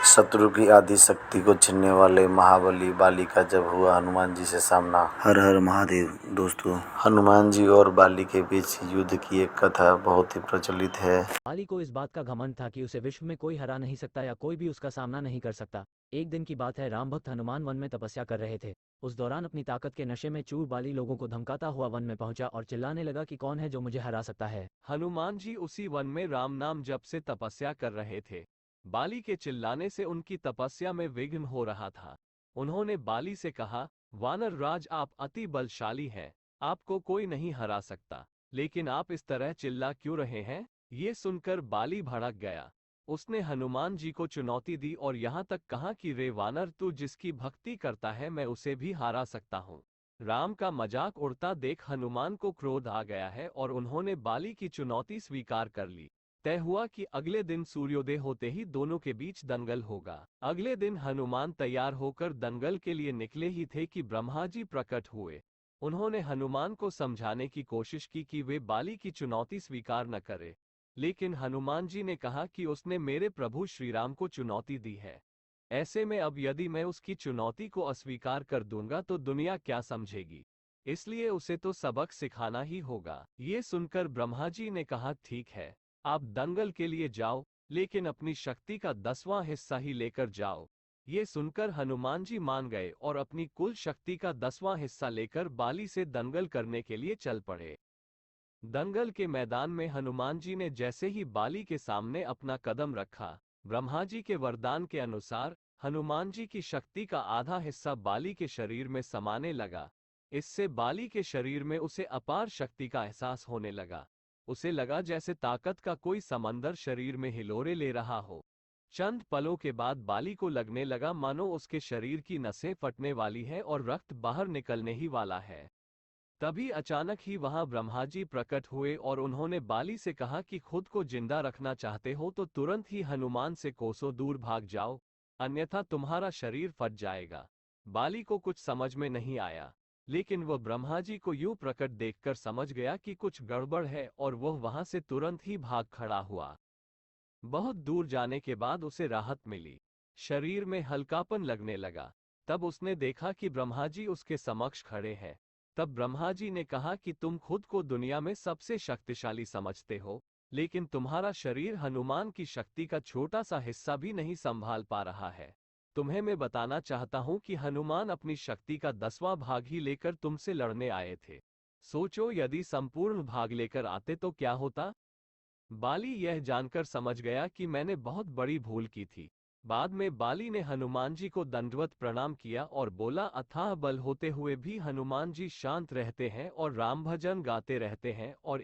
शत्रु की आदि शक्ति को छीनने वाले महाबली बाली का जब हुआ हनुमान जी से सामना। हर हर महादेव। दोस्तों, हनुमान जी और बाली के बीच युद्ध की एक कथा बहुत ही प्रचलित है। बाली को इस बात का घमंड था कि उसे विश्व में कोई हरा नहीं सकता या कोई भी उसका सामना नहीं कर सकता। एक दिन की बात है, राम भक्त हनुमान वन में तपस्या कर रहे थे। उस दौरान अपनी ताकत के नशे में चूर बाली लोगों को धमकाता हुआ वन में पहुंचा और चिल्लाने लगा कि कौन है जो मुझे हरा सकता है। हनुमान जी उसी वन में राम नाम जप से तपस्या कर रहे थे। बाली के चिल्लाने से उनकी तपस्या में विघ्न हो रहा था। उन्होंने बाली से कहा, वानर राज, आप अति बलशाली हैं, आपको कोई नहीं हरा सकता, लेकिन आप इस तरह चिल्ला क्यों रहे हैं? ये सुनकर बाली भड़क गया। उसने हनुमान जी को चुनौती दी और यहाँ तक कहा कि रे वानर, तू जिसकी भक्ति करता है मैं उसे भी हरा सकता हूँ। राम का मजाक उड़ता देख हनुमान को क्रोध आ गया है और उन्होंने बाली की चुनौती स्वीकार कर ली। तय हुआ कि अगले दिन सूर्योदय होते ही दोनों के बीच दंगल होगा। अगले दिन हनुमान तैयार होकर दंगल के लिए निकले ही थे कि ब्रह्मा जी प्रकट हुए। उन्होंने हनुमान को समझाने की कोशिश की कि वे बाली की चुनौती स्वीकार न करे, लेकिन हनुमान जी ने कहा कि उसने मेरे प्रभु श्री राम को चुनौती दी है। ऐसे में अब यदि मैं उसकी चुनौती को अस्वीकार कर दूंगा तो दुनिया क्या समझेगी, इसलिए उसे तो सबक सिखाना ही होगा। ये सुनकर ब्रह्मा जी ने कहा, ठीक है, आप दंगल के लिए जाओ, लेकिन अपनी शक्ति का 10वां हिस्सा ही लेकर जाओ। ये सुनकर हनुमान जी मान गए और अपनी कुल शक्ति का 10वां हिस्सा लेकर बाली से दंगल करने के लिए चल पड़े। दंगल के मैदान में हनुमान जी ने जैसे ही बाली के सामने अपना कदम रखा, ब्रह्मा जी के वरदान के अनुसार हनुमान जी की शक्ति का आधा हिस्सा बाली के शरीर में समाने लगा। इससे बाली के शरीर में उसे अपार शक्ति का एहसास होने लगा। उसे लगा जैसे ताकत का कोई समंदर शरीर में हिलोरे ले रहा हो। चंद पलों के बाद बाली को लगने लगा मानो उसके शरीर की नसें फटने वाली है और रक्त बाहर निकलने ही वाला है। तभी अचानक ही वहां ब्रह्मा जी प्रकट हुए और उन्होंने बाली से कहा कि खुद को जिंदा रखना चाहते हो तो तुरंत ही हनुमान से कोसों दूर भाग जाओ, अन्यथा तुम्हारा शरीर फट जाएगा। बाली को कुछ समझ में नहीं आया, लेकिन वह ब्रह्मा जी को यूं प्रकट देखकर समझ गया कि कुछ गड़बड़ है और वह वहां से तुरंत ही भाग खड़ा हुआ। बहुत दूर जाने के बाद उसे राहत मिली, शरीर में हल्कापन लगने लगा। तब उसने देखा कि ब्रह्मा जी उसके समक्ष खड़े हैं। तब ब्रह्मा जी ने कहा कि तुम खुद को दुनिया में सबसे शक्तिशाली समझते हो, लेकिन तुम्हारा शरीर हनुमान की शक्ति का छोटा सा हिस्सा भी नहीं संभाल पा रहा है। तुम्हें मैं बताना चाहता हूं कि हनुमान अपनी शक्ति का 10वां भाग ही लेकर तुमसे लड़ने आए थे। सोचो, यदि संपूर्ण भाग लेकर आते तो क्या होता? बाली यह जानकर समझ गया कि मैंने बहुत बड़ी भूल की थी। बाद में बाली ने हनुमान जी को दंडवत प्रणाम किया और बोला, अथाह बल होते हुए भी हनुमान जी शांत रहते हैं और राम भजन गाते रहते हैं और